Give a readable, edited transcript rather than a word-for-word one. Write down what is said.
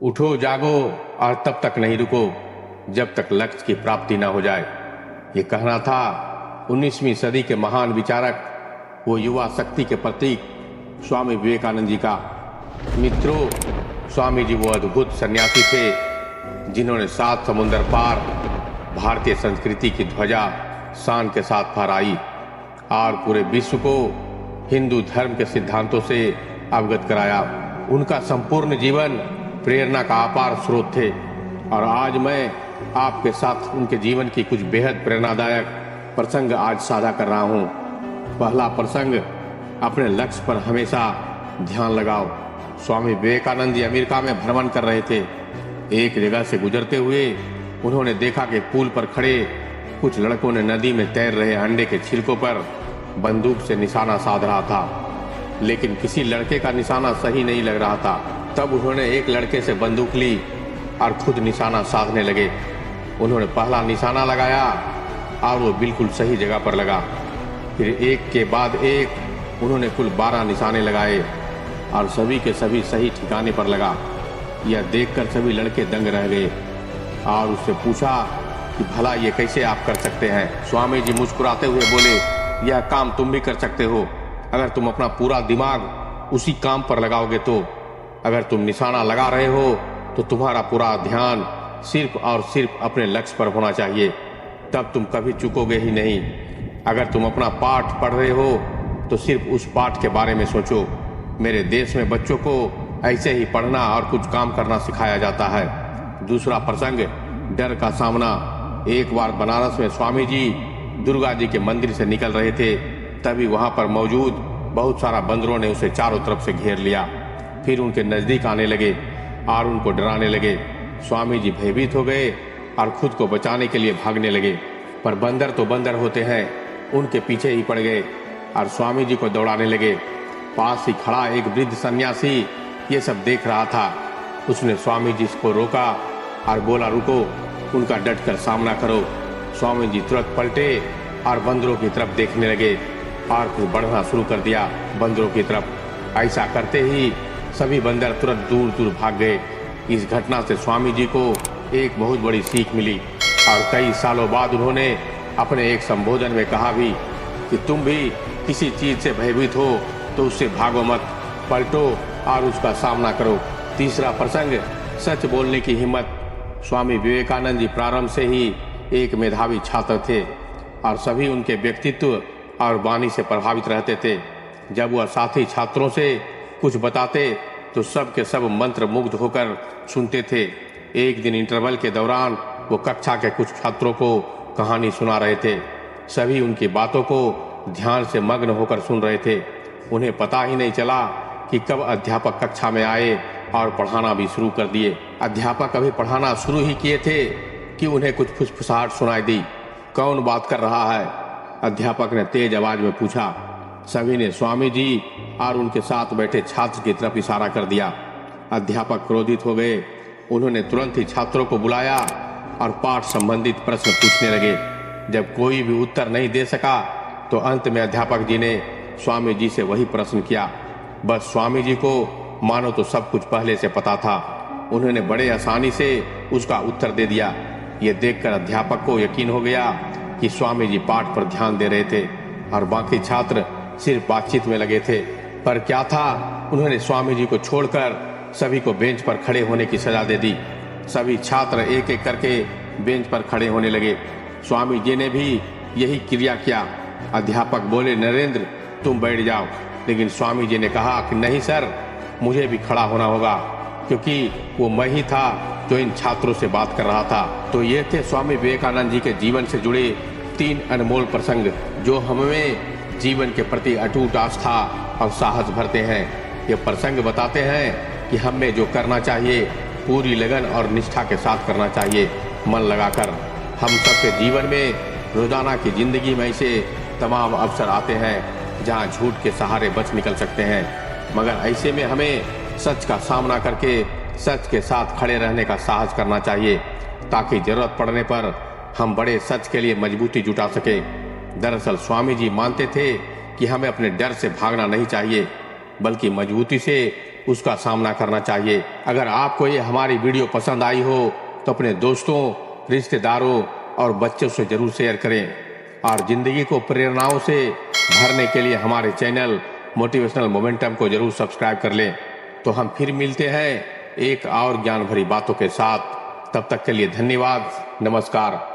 उठो जागो और तब तक नहीं रुको जब तक लक्ष्य की प्राप्ति ना हो जाए। ये कहना था 19वीं सदी के महान विचारक, वो युवा शक्ति के प्रतीक स्वामी विवेकानंद जी का। मित्रों, स्वामी जी वो अद्भुत सन्यासी थे जिन्होंने 7 समुंदर पार भारतीय संस्कृति की ध्वजा शान के साथ फहराई और पूरे विश्व को हिंदू धर्म के सिद्धांतों से अवगत कराया। उनका संपूर्ण जीवन प्रेरणा का अपार स्रोत थे और आज मैं आपके साथ उनके जीवन की कुछ बेहद प्रेरणादायक प्रसंग आज साझा कर रहा हूँ। पहला प्रसंग, अपने लक्ष्य पर हमेशा ध्यान लगाओ। स्वामी विवेकानंद जी अमेरिका में भ्रमण कर रहे थे। एक जगह से गुजरते हुए उन्होंने देखा कि पुल पर खड़े कुछ लड़कों ने नदी में तैर रहे अंडे के छिलकों पर बंदूक से निशाना साध रहा था, लेकिन किसी लड़के का निशाना सही नहीं लग रहा था। तब उन्होंने एक लड़के से बंदूक ली और खुद निशाना साधने लगे। उन्होंने पहला निशाना लगाया और वो बिल्कुल सही जगह पर लगा। फिर एक के बाद एक उन्होंने कुल 12 निशाने लगाए और सभी के सभी सही ठिकाने पर लगा। यह देखकर सभी लड़के दंग रह गए और उससे पूछा कि भला ये कैसे आप कर सकते हैं। स्वामी जी मुस्कुराते हुए बोले, यह काम तुम भी कर सकते हो अगर तुम अपना पूरा दिमाग उसी काम पर लगाओगे तो। अगर तुम निशाना लगा रहे हो तो तुम्हारा पूरा ध्यान सिर्फ और सिर्फ अपने लक्ष्य पर होना चाहिए, तब तुम कभी चूकोगे ही नहीं। अगर तुम अपना पाठ पढ़ रहे हो तो सिर्फ उस पाठ के बारे में सोचो। मेरे देश में बच्चों को ऐसे ही पढ़ना और कुछ काम करना सिखाया जाता है। दूसरा प्रसंग, डर का सामना। एक बार बनारस में स्वामी जी दुर्गा जी के मंदिर से निकल रहे थे, तभी वहां पर मौजूद बहुत सारा बंदरों ने उसे चारों तरफ से घेर लिया। फिर उनके नजदीक आने लगे और उनको डराने लगे। स्वामी जी भयभीत हो गए और खुद को बचाने के लिए भागने लगे, पर बंदर तो बंदर होते हैं, उनके पीछे ही पड़ गए और स्वामी जी को दौड़ाने लगे। पास ही खड़ा एक वृद्ध सन्यासी ये सब देख रहा था। उसने स्वामी जी को रोका और बोला, रुको, उनका डटकर सामना करो। स्वामी जी तुरंत पलटे और बंदरों की तरफ देखने लगे और फिर बढ़ना शुरू कर दिया बंदरों की तरफ। ऐसा करते ही सभी बंदर तुरंत दूर दूर भाग गए। इस घटना से स्वामी जी को एक बहुत बड़ी सीख मिली और कई सालों बाद उन्होंने अपने एक संबोधन में कहा भी कि तुम भी किसी चीज से भयभीत हो तो उससे भागो मत, पलटो और उसका सामना करो। तीसरा प्रसंग, सच बोलने की हिम्मत। स्वामी विवेकानंद जी प्रारंभ से ही एक मेधावी छात्र थे और सभी उनके व्यक्तित्व और वाणी से प्रभावित रहते थे। जब वह साथी छात्रों से कुछ बताते तो सब के सब मंत्र मुग्ध होकर सुनते थे। एक दिन इंटरवल के दौरान वो कक्षा के कुछ छात्रों को कहानी सुना रहे थे। सभी उनकी बातों को ध्यान से मग्न होकर सुन रहे थे। उन्हें पता ही नहीं चला कि कब अध्यापक कक्षा में आए और पढ़ाना भी शुरू कर दिए। अध्यापक अभी पढ़ाना शुरू ही किए थे कि उन्हें कुछ फुसफुसाहट सुनाई दी। कौन बात कर रहा है? अध्यापक ने तेज आवाज में पूछा। सभी ने स्वामी जी और उनके साथ बैठे छात्र की तरफ इशारा कर दिया। अध्यापक क्रोधित हो गए। उन्होंने तुरंत ही छात्रों को बुलाया और पाठ संबंधित प्रश्न पूछने लगे। जब कोई भी उत्तर नहीं दे सका तो अंत में अध्यापक जी ने स्वामी जी से वही प्रश्न किया। बस स्वामी जी को मानो तो सब कुछ पहले से पता था। उन्होंने बड़े आसानी से उसका उत्तर दे दिया। ये देखकर अध्यापक को यकीन हो गया कि स्वामी जी पाठ पर ध्यान दे रहे थे और बाकी छात्र सिर्फ बातचीत में लगे थे। पर क्या था, उन्होंने स्वामी जी को छोड़कर सभी को बेंच पर खड़े होने की सजा दे दी। सभी छात्र एक एक करके बेंच पर खड़े होने लगे। स्वामी जी ने भी यही क्रिया किया। अध्यापक बोले, नरेंद्र तुम बैठ जाओ, लेकिन स्वामी जी ने कहा कि नहीं सर, मुझे भी खड़ा होना होगा, क्योंकि वो मैं ही था जो इन छात्रों से बात कर रहा था। तो ये थे स्वामी विवेकानंद जी के जीवन से जुड़े 3 अनमोल प्रसंग जो हमें जीवन के प्रति अटूट आस्था और साहस भरते हैं। ये प्रसंग बताते हैं कि हमें जो करना चाहिए पूरी लगन और निष्ठा के साथ करना चाहिए, मन लगाकर। हम सबके जीवन में रोजाना की जिंदगी में ऐसे तमाम अवसर आते हैं जहां झूठ के सहारे बच निकल सकते हैं, मगर ऐसे में हमें सच का सामना करके सच के साथ खड़े रहने का साहस करना चाहिए, ताकि जरूरत पड़ने पर हम बड़े सच के लिए मजबूती जुटा सके। दरअसल स्वामी जी मानते थे कि हमें अपने डर से भागना नहीं चाहिए, बल्कि मजबूती से उसका सामना करना चाहिए। अगर आपको ये हमारी वीडियो पसंद आई हो तो अपने दोस्तों, रिश्तेदारों और बच्चों से जरूर शेयर करें और जिंदगी को प्रेरणाओं से भरने के लिए हमारे चैनल मोटिवेशनल मोमेंटम को जरूर सब्सक्राइब कर लें। तो हम फिर मिलते हैं एक और ज्ञान भरी बातों के साथ। तब तक के लिए धन्यवाद। नमस्कार।